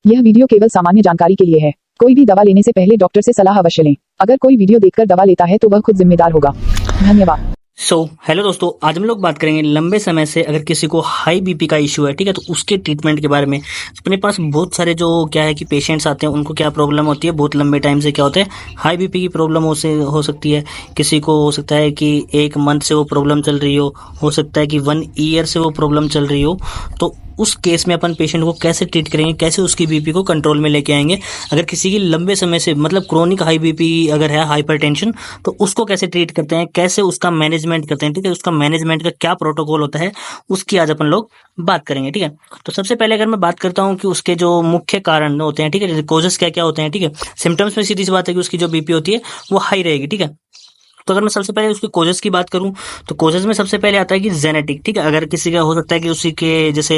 यह वीडियो केवल सामान्य जानकारी के लिए है। कोई भी दवा लेने से पहले डॉक्टर से सलाह अवश्य लें। अगर कोई वीडियो देखकर दवा लेता है तो वह खुद जिम्मेदार होगा। धन्यवाद। हेलो दोस्तों, आज हम लोग बात करेंगे लंबे समय से अगर किसी को हाई बीपी का इश्यू है, ठीक है, तो उसके ट्रीटमेंट के बारे में। अपने पास बहुत सारे जो क्या है कि पेशेंट्स आते हैं, उनको क्या प्रॉब्लम होती है, बहुत लंबे टाइम से क्या होता है, हाई बीपी की प्रॉब्लम हो सकती है। किसी को हो सकता है कि 1 मंथ से वो प्रॉब्लम चल रही हो सकता है कि 1 ईयर से वो प्रॉब्लम चल रही हो। तो उस केस में अपन पेशेंट को कैसे ट्रीट करेंगे, कैसे उसकी बीपी को कंट्रोल में लेके आएंगे। अगर किसी की लंबे समय से मतलब क्रोनिक हाई बीपी अगर है, हाइपरटेंशन, तो उसको कैसे ट्रीट करते हैं, कैसे उसका मैनेजमेंट करते हैं, ठीक है, उसका मैनेजमेंट का क्या प्रोटोकॉल होता है, उसकी आज अपन लोग बात करेंगे। ठीक है, तो सबसे पहले अगर मैं बात करता हूँ कि उसके जो मुख्य कारण होते हैं, ठीक है, जैसे कॉजेस क्या क्या होते हैं, ठीक है, सिम्टम्स में सीधी सी बात है कि उसकी जो बीपी होती है वो हाई रहेगी। ठीक है, तो अगर मैं सबसे पहले उसके कोजेस की बात करूं तो कोजेस में सबसे पहले आता है कि जेनेटिक। ठीक है, अगर किसी का हो सकता है कि उसी के जैसे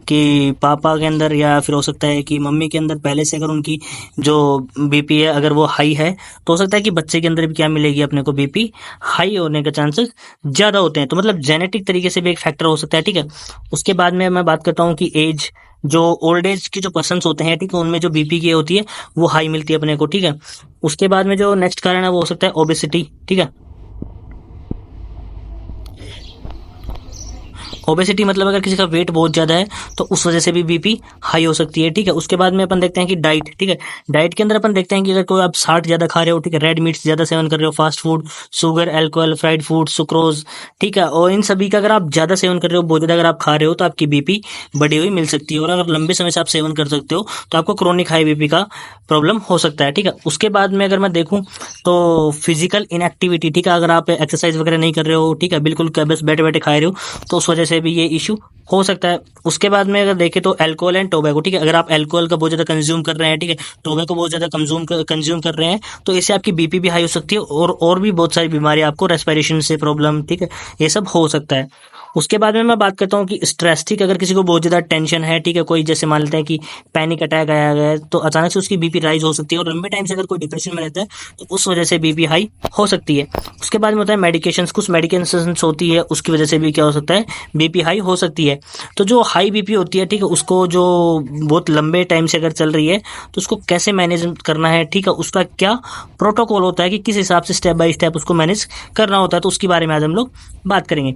कि पापा के अंदर या फिर हो सकता है कि मम्मी के अंदर पहले से अगर उनकी जो बीपी है अगर वो हाई है, तो हो सकता है कि बच्चे के अंदर भी क्या मिलेगी अपने को, बीपी हाई होने के चांसेस ज्यादा होते हैं। तो मतलब जेनेटिक तरीके से भी एक फैक्टर हो सकता है। ठीक है, उसके बाद में मैं बात करता हूँ कि एज, जो ओल्ड एज के जो पर्सन होते हैं, ठीक है, उनमें जो बीपी की होती है वो हाई मिलती है अपने को। ठीक है, उसके बाद में जो नेक्स्ट कारण है वो हो सकता है ओबेसिटी। ठीक है, ओबेसिटी मतलब अगर किसी का वेट बहुत ज्यादा है तो उस वजह से भी बीपी हाई हो सकती है। ठीक है, उसके बाद में अपन देखते हैं कि डाइट। ठीक है, डाइट के अंदर अपन देखते हैं कि अगर कोई आप साल्ट ज्यादा खा रहे हो, ठीक है, रेड मीट ज्यादा सेवन कर रहे हो, fast food, sugar, alcohol, fried food, sucrose, ठीक है, और इन सभी का अगर आप ज्यादा सेवन कर रहे हो, बहुत ज्यादा अगर आप खा रहे हो, तो आपकी बीपी बढ़ी हुई मिल सकती है। और अगर लंबे समय से आप सेवन कर सकते हो तो आपको क्रोनिक हाई बीपी का प्रॉब्लम हो सकता है। ठीक है, उसके बाद में अगर मैं देखूं तो फिजिकल इनएक्टिविटी, ठीक है, अगर आप एक्सरसाइज वगैरह नहीं कर रहे हो, ठीक है, बिल्कुल बस बैठे बैठे खा रहे हो, तो उस वजह से भी ये इशू हो सकता है। उसके बाद में अगर देखें तो अल्कोहल एंड टोबैको। ठीक है, अगर आप अल्कोहल का बहुत ज्यादा कंज्यूम कर रहे हैं, ठीक है, टोबैको बहुत ज्यादा कंज्यूम कर रहे हैं, तो इससे आपकी बीपी भी हाई हो सकती है और भी बहुत सारी बीमारी, आपको रेस्पिरेशन से प्रॉब्लम, ठीक है, ये सब हो सकता है। उसके बाद में मैं बात करता हूँ कि स्ट्रेस। ठीक है, अगर किसी को बहुत ज्यादा टेंशन है, ठीक है, कोई जैसे मान लेते हैं कि पैनिक अटैक आया गया है, तो अचानक से उसकी बीपी राइज हो सकती है। और लंबे टाइम से अगर कोई डिप्रेशन में रहता है तो उस वजह से बीपी हाई हो सकती है। उसके बाद में होता है मेडिकेशन, कुछ मेडिकेशन होती है, उसकी वजह से भी क्या हो सकता है, बीपी हाई हो सकती है। तो जो हाई बीपी होती है, ठीक है, उसको जो बहुत लंबे टाइम से अगर चल रही है तो उसको कैसे मैनेज करना है, ठीक है, उसका क्या प्रोटोकॉल होता है कि किस हिसाब से स्टेप बाय स्टेप उसको मैनेज करना होता है, तो उसके बारे में आज हम लोग बात करेंगे।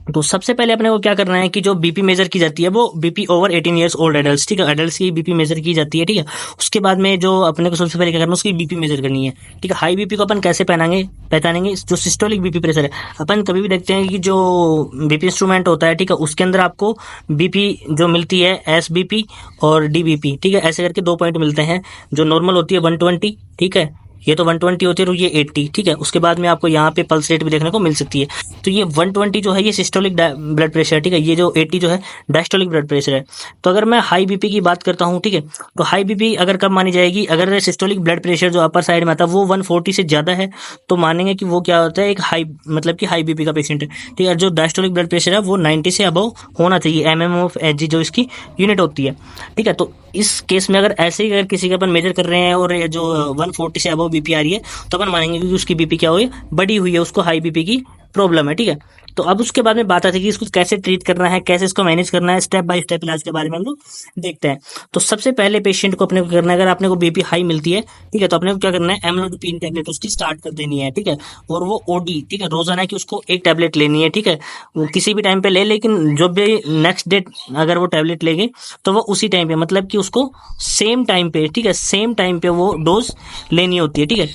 तो सबसे पहले अपने को क्या करना है कि जो बीपी मेजर की जाती है वो BP over 18 years old adult, ठीक है, एडल्ट की बीपी मेजर की जाती है। ठीक है, उसके बाद में जो अपने को सबसे पहले क्या करना है, उसकी बीपी मेजर करनी है। ठीक है, हाई बीपी को अपन कैसे पहचानेंगे, जो सिस्टोलिक बीपी प्रेशर है, अपन कभी भी देखते हैं कि जो बीपी इंस्ट्रूमेंट होता है, ठीक है, उसके अंदर आपको बीपी जो मिलती है एस बीपी और डी बीपी, ठीक है, ऐसे करके 2 पॉइंट मिलते हैं। जो नॉर्मल होती है 120, ठीक है, ये तो 120 होती है और ये 80, ठीक है। उसके बाद में आपको यहाँ पे पल्स रेट भी देखने को मिल सकती है। तो ये 120 जो है ये सिस्टोलिक ब्लड प्रेशर है, ठीक है, ये जो 80 जो है डायस्टोलिक ब्लड प्रेशर है। तो अगर मैं हाई बीपी की बात करता हूँ, ठीक है, तो हाई बीपी अगर कब मानी जाएगी, अगर सिस्टोलिक ब्लड प्रेशर जो अपर साइड में आता है वो 140 से ज्यादा है, तो मानेंगे कि वो क्या होता है, एक हाई मतलब कि हाई बीपी का पेशेंट है। ठीक है, जो डायस्टोलिक ब्लड प्रेशर है वो 90 से अबव होना चाहिए, mmHg जो इसकी यूनिट होती है। ठीक है, तो इस केस में अगर ऐसे ही अगर किसी का अपन मेजर कर रहे हैं और ये जो 140 से अबव बीपी आ रही है, तो अपन मानेंगे कि उसकी बीपी क्या हुई, बढ़ी हुई है, उसको हाई बीपी की प्रॉब्लम है। ठीक है, तो अब उसके बाद में बात आती है कि इसको कैसे ट्रीट करना है, कैसे इसको मैनेज करना है, स्टेप बाय स्टेप इलाज के बारे में हम लोग देखते हैं। तो सबसे पहले पेशेंट को अपने को करना है, अगर आपने को बीपी हाई मिलती है, ठीक है, तो अपने को क्या करना है, एमलोडिपिन टैबलेट उसकी स्टार्ट कर देनी है। ठीक है, और वो ओडी, ठीक है, रोजाना की उसको 1 टैबलेट लेनी है। ठीक है, वो किसी भी टाइम पे ले, लेकिन जो भी नेक्स्ट डे अगर वो टैबलेट लेंगे तो वो उसी टाइम पे मतलब कि उसको सेम टाइम पे, ठीक है, सेम टाइम पे वो डोज लेनी होती है। ठीक है,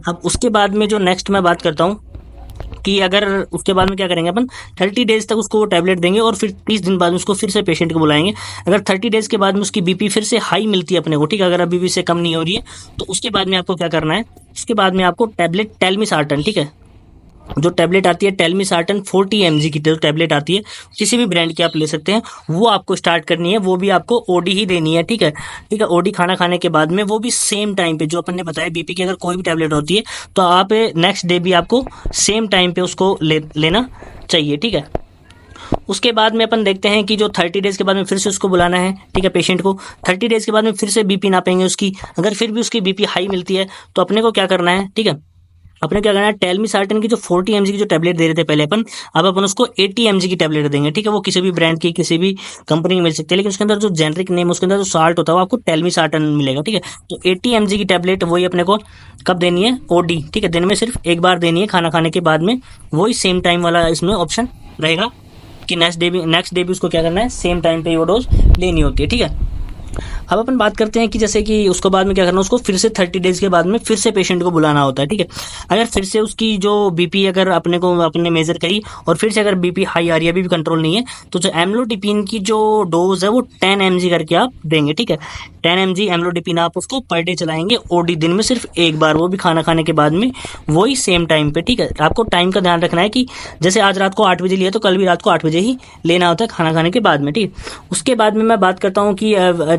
अब उसके बाद में जो नेक्स्ट मैं बात करता हूँ कि अगर उसके बाद में क्या करेंगे, अपन 30 डेज तक उसको टैबलेट देंगे और फिर 30 दिन बाद उसको फिर से पेशेंट को बुलाएंगे। अगर 30 डेज के बाद में उसकी बीपी फिर से हाई मिलती है अपने को, ठीक है, अगर बीपी से कम नहीं हो रही है, तो उसके बाद में आपको क्या करना है, उसके बाद में आपको टैबलेट टेलमिसार्टन, ठीक है, जो टैबलेट आती है टेलमिसार्टन 40 mg की जो टैबलेट आती है, किसी भी ब्रांड की आप ले सकते हैं, वो आपको स्टार्ट करनी है। वो भी आपको ओडी ही देनी है। ठीक है, ठीक है, ओडी खाना खाने के बाद में वो भी सेम टाइम पे, जो अपन ने बताया बीपी की अगर कोई भी टैबलेट होती है तो आप नेक्स्ट डे भी आपको सेम टाइम पे उसको लेना चाहिए। ठीक है, उसके बाद में अपन देखते हैं कि जो 30 डेज के बाद में फिर से उसको बुलाना है, ठीक है, पेशेंट को 30 डेज के बाद में फिर से बीपी नापेंगे उसकी। अगर फिर भी उसकी बीपी हाई मिलती है तो अपने को क्या करना है, ठीक है, अपने क्या करना है, टेलमिसार्टन की जो 40 mg की जो टैबलेट दे रहे थे पहले अपन, अब अपन उसको 80 mg की टैबलेट देंगे, ठीक है। वो किसी भी ब्रांड की किसी भी कंपनी में मिल सकती है, लेकिन उसके अंदर जो जेनरिक नेम उसके अंदर जो साल्ट होता है वो आपको टेलमिसार्टन मिलेगा, ठीक है। तो 80 mg की टैबलेट वही अपने को कब देनी है, ओडी, ठीक है, दिन में सिर्फ एक बार देनी है खाना खाने के बाद में। वही सेम टाइम वाला इसमें ऑप्शन रहेगा कि नेक्स्ट डे भी उसको क्या करना है, सेम टाइम पे वो डोज लेनी होती है, ठीक है। अब अपन बात करते हैं कि जैसे कि उसको बाद में क्या करना है, उसको फिर से 30 डेज के बाद में फिर से पेशेंट को बुलाना होता है, ठीक है। अगर फिर से उसकी जो बीपी अगर अपने मेजर करी और फिर से अगर बीपी हाई आ रही है, अभी भी कंट्रोल नहीं है, तो जो एम्लोडिपिन की जो डोज है वो 10 mg करके आप देंगे, ठीक है। 10 mg एम्लोडिपिन आप उसको पर डे चलाएंगे, ओडी दिन में सिर्फ एक बार, वो भी खाना खाने के बाद में, वही सेम टाइम पे, ठीक है। आपको टाइम का ध्यान रखना है कि जैसे आज रात को 8 बजे लिया तो कल भी रात को 8 बजे ही लेना होता है खाना खाने के बाद में, ठीक। उसके बाद में मैं बात करता हूँ कि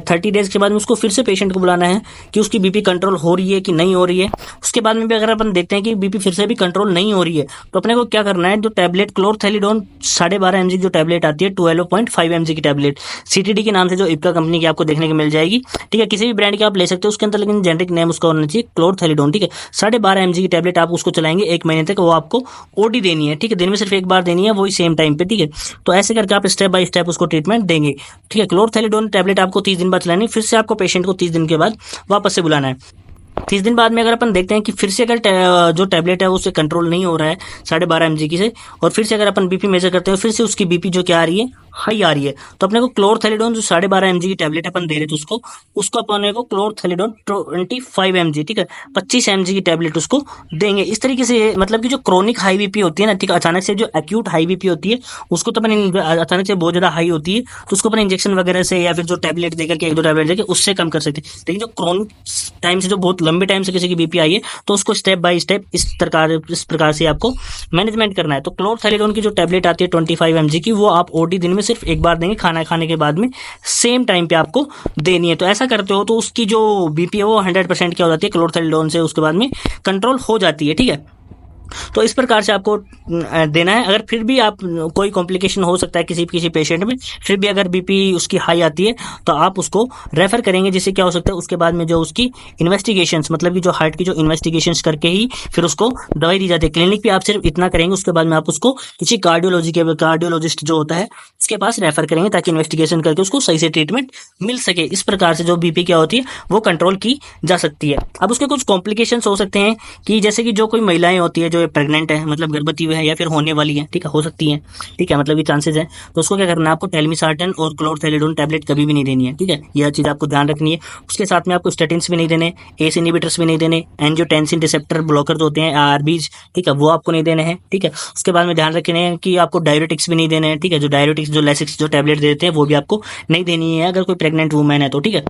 30 डेज के बाद में उसको फिर से पेशेंट को बुलाना है कि उसकी बीपी कंट्रोल हो रही है कि नहीं हो रही है। उसके बाद में भी अगर अपन देखते हैं कि बीपी फिर से भी कंट्रोल नहीं हो रही है, तो अपने को क्या करना है, जो टैबलेट क्लोरथेलिडोन 12.5 mg जो टैबलेट आती है, 12.5 mg की टैबलेट सीटीडी के नाम से जो इप्का कंपनी की आपको देखने को मिल जाएगी, ठीक है। किसी भी ब्रांड की आप ले सकते हो उसके अंदर, लेकिन जेनरिक नेम उसका होना चाहिए क्लोरथेलिडोन, ठीक है। 12.5 mg की टैबलेट आप उसको चलाएंगे 1 महीने तक, वो आपको ओडी देनी है, ठीक है। दिन में सिर्फ एक बार देनी है, वही सेम टाइम पे, ठीक है। तो ऐसे करके आप स्टेप बाय स्टेप उसको ट्रीटमेंट देंगे, ठीक है। क्लोरथेलिडोन टैबलेट आपको 30 दिन बाद चलानी, फिर से आपको पेशेंट को 30 दिन के बाद वापस से बुलाना है। 30 दिन बाद में अगर अपन देखते हैं कि फिर से अगर जो टैबलेट है उससे कंट्रोल नहीं हो रहा है 12.5 mg की से, और फिर से अगर अपन बीपी मेजर करते हैं फिर से उसकी बीपी जो क्या आ रही है, हाई आ रही है, तो अपने को क्लोरथेलिडोन जो 12.5 mg की टैबलेट अपन दे रहे थे उसको अपने को क्लोरथेलिडोन 25 mg, ठीक है, 25 mg की टैबलेट उसको देंगे। इस तरीके से मतलब कि जो क्रोनिक हाई बीपी होती है ना, ठीक है, अचानक से जो एक्यूट हाई बीपी होती है उसको तो अपन अचानक से बहुत ज्यादा हाई होती है तो उसको अपन इंजेक्शन वगैरह से या फिर जो टैबलेट देकर के 1-2 टैबलेट देकर उससे कम कर सकते हैं। लेकिन जो क्रोनिक टाइम से जो बहुत लंबे टाइम से किसी की बीपी आई है तो उसको स्टेप बाय स्टेप इस प्रकार से आपको मैनेजमेंट करना है। तो क्लोरथेलिडोन की जो टैबलेट आती है 25 mg की, वो आप ओडी दिन में सिर्फ एक बार देंगे खाना खाने के बाद में, सेम टाइम पे आपको देनी है। तो ऐसा करते हो तो उसकी जो बीपी है वो 100% क्या हो जाती है, क्लोरथेलिडोन से उसके बाद में कंट्रोल हो जाती है, ठीक है। तो इस प्रकार से आपको देना है। अगर फिर भी आप कोई कॉम्प्लिकेशन हो सकता है किसी पेशेंट में, फिर भी अगर बीपी उसकी हाई आती है तो आप उसको रेफर करेंगे, जिससे क्या हो सकता है उसके बाद में जो उसकी इन्वेस्टिगेशंस, मतलब कि जो हार्ट की जो इन्वेस्टिगेशंस करके ही फिर उसको दवाई दी जाती है। क्लिनिक पे आप सिर्फ इतना करेंगे, उसके बाद में आप उसको किसी कार्डियोलॉजिस्ट जो होता है उसके पास रेफर करेंगे ताकि इन्वेस्टिगेशन करके उसको सही से ट्रीटमेंट मिल सके। इस प्रकार से जो बीपी क्या होती है वो कंट्रोल की जा सकती है। अब उसके कुछ कॉम्प्लिकेशंस हो सकते हैं कि जैसे कि जो कोई महिलाएं होती है जो प्रेग्नेंट है, मतलब गर्भवती है या फिर होने वाली है, ठीक है, हो सकती है, ठीक है, मतलब ये चांसेस है, तो उसको क्या करना है, आपको टेलमिसार्टन और क्लोरथेलिडोन टैबलेट कभी भी नहीं देनी है, ठीक है। यह चीज आपको ध्यान रखनी है। उसके साथ में आपको स्टेटिन्स भी नहीं देने, एस इनहिबिटर्स भी नहीं देने, एंजियोटेंसिन रिसेप्टर ब्लॉकर जो होते हैं आरबीज, ठीक है, वो आपको नहीं देने हैं, ठीक है। उसके बाद में ध्यान रखने हैं कि आपको डायरेटिक्स भी नहीं देने हैं, ठीक है। जो डायरेटिक्स जो लेसिक्स जो टैबलेट देते हैं वो भी आपको नहीं देनी है अगर कोई प्रेग्नेंट वुमेन है तो, ठीक है।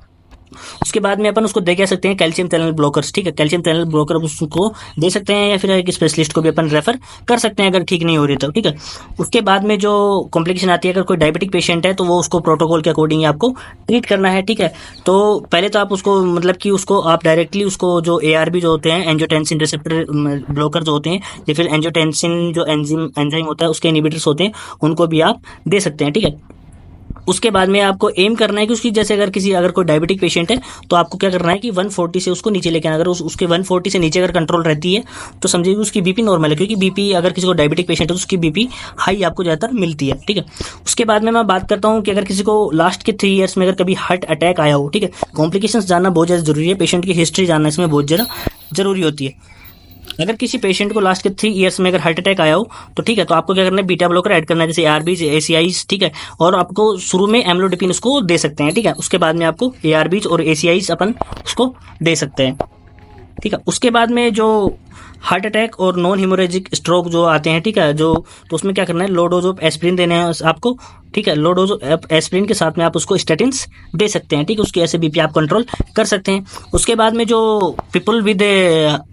उसके बाद में अपन उसको दे कह सकते हैं कैल्शियम चैनल ब्लॉकर्स, ठीक है, कैल्शियम चैनल ब्लॉकर उसको दे सकते हैं या फिर एक स्पेशलिस्ट को भी अपन रेफर कर सकते हैं अगर ठीक नहीं हो रही तो, ठीक है। उसके बाद में जो कॉम्प्लिकेशन आती है, अगर कोई डायबिटिक पेशेंट है तो वो उसको प्रोटोकॉल के अकॉर्डिंग आपको ट्रीट करना है, ठीक है। तो पहले तो आप उसको मतलब कि उसको आप डायरेक्टली उसको जो ARB जो होते हैं, एंजियोटेंसिन रिसेप्टर ब्लॉकर जो होते हैं, या फिर एंजियोटेंसिन जो एंजाइम होता है उसके इनहिबिटर्स होते हैं, उनको भी आप दे सकते हैं, ठीक है। उसके बाद में आपको एम करना है कि उसकी जैसे अगर कोई डायबिटिक पेशेंट है तो आपको क्या करना है कि 140 से उसको नीचे लेके आना। अगर उसके 140 से नीचे अगर कंट्रोल रहती है तो समझिए कि उसकी बीपी नॉर्मल है, क्योंकि बीपी अगर किसी को डायबिटिक पेशेंट है तो उसकी बीपी हाई आपको ज़्यादातर मिलती है, ठीक है। उसके बाद में मैं बात करता हूँ कि अगर किसी को लास्ट के 3 ईयर्स में अगर कभी हार्ट अटैक आया हो, ठीक है, कॉम्प्लिकेशंस जानना बहुत ज़्यादा जरूरी है, पेशेंट की हिस्ट्री जानना इसमें बहुत ज़्यादा जरूरी होती है। अगर किसी पेशेंट को लास्ट के 3 ईयर्स में अगर हार्ट अटैक आया हो तो ठीक है, तो आपको क्या करना है, बीटा ब्लॉकर ऐड करना है, जैसे ARBs, ACIs, ठीक है। और आपको शुरू में एम्लोडिपिन उसको दे सकते हैं, ठीक है। उसके बाद में आपको ARBs और ACIs अपन उसको दे सकते हैं, ठीक है। उसके बाद में जो हार्ट अटैक और नॉन हिमोरेजिक स्ट्रोक जो आते हैं, ठीक है, जो तो उसमें क्या करना है, लो डोज ऑफ एस्प्रिन देने हैं आपको, ठीक है। लो डोज ऑफ एस्प्रिन के साथ में आप उसको स्टेटिन्स दे सकते हैं, ठीक है। उसकी ऐसे बीपी आप कंट्रोल कर सकते हैं। उसके बाद में जो people with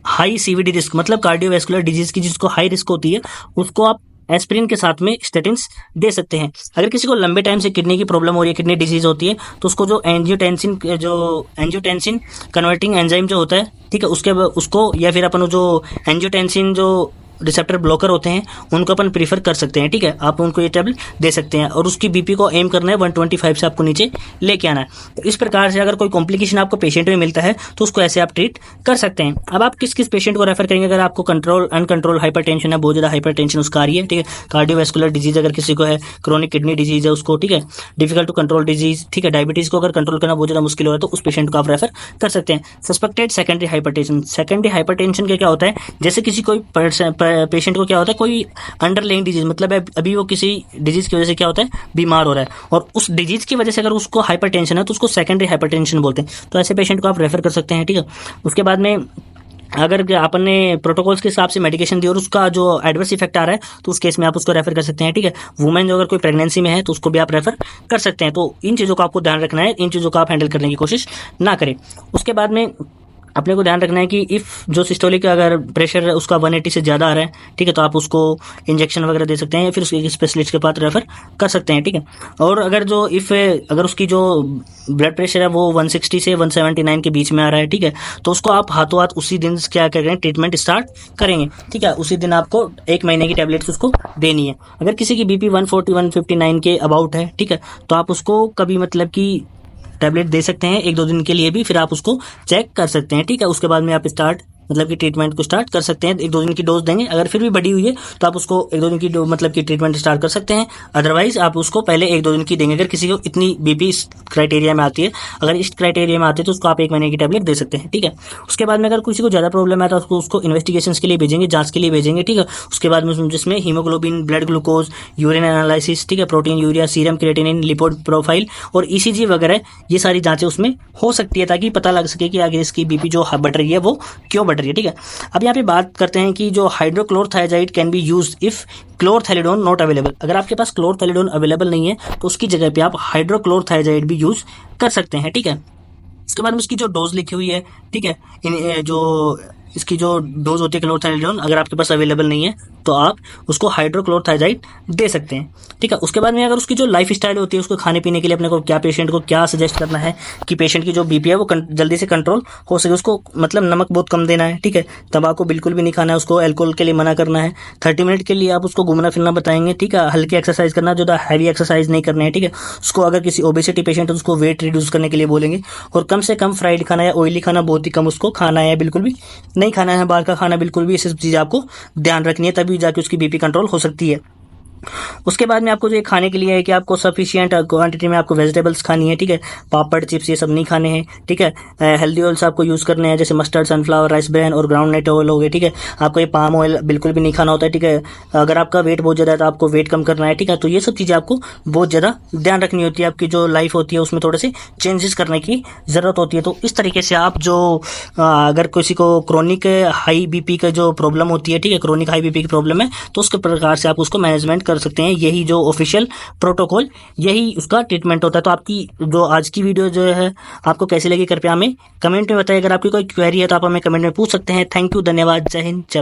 high CVD risk, मतलब कार्डियोवैस्कुलर डिजीज की जिसको हाई रिस्क होती है, उसको आप एस्प्रिन के साथ में स्टेटिन्स दे सकते हैं। अगर किसी को लंबे टाइम से किडनी की प्रॉब्लम हो रही है, किडनी डिजीज होती है, तो उसको जो एंजियोटेंसिन कन्वर्टिंग एंजाइम जो होता है, ठीक है, उसको या फिर अपन जो एंजियोटेंसिन जो रिसेप्टर ब्लॉकर होते हैं उनको अपन प्रीफर कर सकते हैं, ठीक है। आप उनको ये टैबलेट दे सकते हैं और उसकी बीपी को एम करना है 125 से आपको नीचे लेके आना है। तो इस प्रकार से अगर कोई कॉम्प्लिकेशन आपको पेशेंट में मिलता है तो उसको ऐसे आप ट्रीट कर सकते हैं। अब आप किस किस पेशेंट को रेफर करेंगे? अगर आपको कंट्रोल अनकंट्रोल हाइपरटेंशन है, बहुत ज़्यादा हाइपरटेंशन उसका आ रही है, ठीक है, कार्डियोवैस्कुलर डिजीज अगर किसी को है, क्रोनिक किडनी डिजीज है उसको, ठीक है, डिफिकल्ट टू कंट्रोल डिजीज, ठीक है, डायबिटीज को अगर कंट्रोल करना बहुत ज़्यादा मुश्किल हो रहा है तो उस पेशेंट को आप रेफर कर सकते हैं। Suspected secondary hypertension, secondary hypertension क्या होता है? जैसे किसी कोई पेशेंट को क्या होता है, कोई अंडरलाइंग डिजीज, मतलब अभी वो किसी डिजीज की वजह से क्या होता है, बीमार हो रहा है और उस डिजीज की वजह से अगर उसको हाइपरटेंशन है तो उसको सेकेंडरी हाइपरटेंशन बोलते हैं। तो ऐसे पेशेंट को आप रेफर कर सकते हैं, ठीक है। उसके बाद में अगर आपने प्रोटोकॉल्स के हिसाब से मेडिकेशन दी और उसका जो एडवर्स इफेक्ट आ रहा है तो उस केस में आप उसको रेफर कर सकते हैं, ठीक है। वुमेन जो अगर कोई प्रेगनेंसी में है तो उसको भी आप रेफर कर सकते हैं। तो इन चीज़ों का आपको ध्यान रखना है, इन चीज़ों को आप हैंडल करने की कोशिश ना करें। उसके बाद में अपने को ध्यान रखना है कि इफ़ जो सिस्टोलिक का अगर प्रेशर उसका 180 से ज़्यादा आ रहा है, ठीक है, तो आप उसको इंजेक्शन वगैरह दे सकते हैं या फिर उसके स्पेशलिस्ट के पास रेफर कर सकते हैं, ठीक है। और अगर उसकी जो ब्लड प्रेशर है वो 160 से 179 के बीच में आ रहा है, ठीक है, तो उसको आप हाथों हाथ उसी दिन क्या करेंगे, ट्रीटमेंट स्टार्ट करेंगे, ठीक है। उसी दिन आपको 1 महीने की टैबलेट्स उसको देनी है। अगर किसी की बीपी 140 159 के अबाउट है, ठीक है, तो आप उसको कभी मतलब कि टैबलेट दे सकते हैं 1-2 दिन के लिए भी, फिर आप उसको चेक कर सकते हैं, ठीक है। उसके बाद में आप मतलब कि ट्रीटमेंट को स्टार्ट कर सकते हैं। 1-2 दिन की डोज देंगे, अगर फिर भी बढ़ी हुई है तो आप उसको 1-2 दिन की मतलब कि ट्रीटमेंट स्टार्ट कर सकते हैं। अदरवाइज आप उसको पहले 1-2 दिन की देंगे। अगर किसी को इतनी बीपी इस क्राइटेरिया में आती है, अगर इस क्राइटेरिया में आती है तो उसको आप 1 महीने की टैबलेट दे सकते हैं, ठीक है। उसके बाद में अगर किसी को ज़्यादा प्रॉब्लम है तो उसको इन्वेस्टिगेशन के लिए भेजेंगे, जाँच के लिए भेजेंगे, ठीक है। उसके बाद में जिसमें haemoglobin, blood glucose, urine analysis, ठीक है, protein, urea, serum creatinine, lipid profile और ECG वगैरह, ये सारी जाँचें उसमें हो सकती है ताकि पता लग सके कि आगे इसकी बीपी जो बढ़ रही है वो क्यों बढ़ रही है, ठीक है। अब यहाँ पे बात करते हैं कि जो hydrochlorothiazide can be used if chlorthalidone not available. अगर आपके पास क्लोरथैलिडोन अवेलेबल नहीं है तो उसकी जगह पे आप हाइड्रोक्लोरथायजाइड भी यूज कर सकते हैं, ठीक है। इसके बाद में इसकी जो डोज लिखी हुई है, ठीक है, इसकी जो डोज होती है क्लोरथायजाइड, अगर आपके पास अवेलेबल नहीं है तो आप उसको हाइड्रोक्लोरथायजाइड दे सकते हैं, ठीक है। उसके बाद में अगर उसकी जो लाइफ स्टाइल होती है, उसको खाने पीने के लिए अपने को पेशेंट को क्या सजेस्ट करना है कि पेशेंट की जो बीपी है वो जल्दी से कंट्रोल हो सके। उसको मतलब नमक बहुत कम देना है, ठीक है, तंबाकू बिल्कुल भी नहीं खाना है, उसको अल्कोहल के लिए मना करना है। 30 मिनट के लिए आप उसको घूमना फिरना बताएंगे, ठीक है। हल्की एक्सरसाइज करना, ज़्यादा हैवी एक्सरसाइज नहीं करना है, ठीक है। उसको अगर किसी ओबेसिटी पेशेंट है तो उसको वेट रिड्यूस करने के लिए बोलेंगे और कम से कम फ्राइड खाना या ऑयली खाना बहुत ही कम उसको खाना है, बिल्कुल भी नहीं खाना है, बाहर का खाना बिल्कुल भी। ये सब चीज़ आपको ध्यान रखनी है, तभी जाके उसकी बीपी कंट्रोल हो सकती है। उसके बाद में आपको जो खाने के लिए है कि आपको सफिशिएंट क्वांटिटी में आपको वेजिटेबल्स खानी है, ठीक है। पापड़, चिप्स ये सब नहीं खाने हैं, ठीक है। हेल्दी ऑयल्स आपको यूज़ करने हैं, जैसे मस्टर्ड, सनफ्लावर, राइस ब्रेन और ग्राउंड नट ऑयल हो गए, ठीक है। आपको ये पाम ऑयल बिल्कुल भी नहीं खाना होता है, ठीक है। अगर आपका वेट बहुत ज़्यादा है तो आपको वेट कम करना है, ठीक है। तो ये सब चीज़ें आपको बहुत ज़्यादा ध्यान रखनी होती है। आपकी जो लाइफ होती है उसमें थोड़े से चेंजेस करने की ज़रूरत होती है। तो इस तरीके से आप जो अगर किसी को क्रोनिक हाई बीपी का जो प्रॉब्लम होती है, ठीक है, क्रोनिक हाई बीपी की प्रॉब्लम है, तो उसके प्रकार से आप उसको मैनेजमेंट कर सकते हैं। यही जो ऑफिशियल प्रोटोकॉल, यही उसका ट्रीटमेंट होता है। तो आपकी जो आज की वीडियो जो है आपको कैसी लगी कृपया हमें कमेंट में बताइए। अगर आपकी कोई क्वेरी है तो आप हमें कमेंट में पूछ सकते हैं। थैंक यू, धन्यवाद, जय हिंद, जय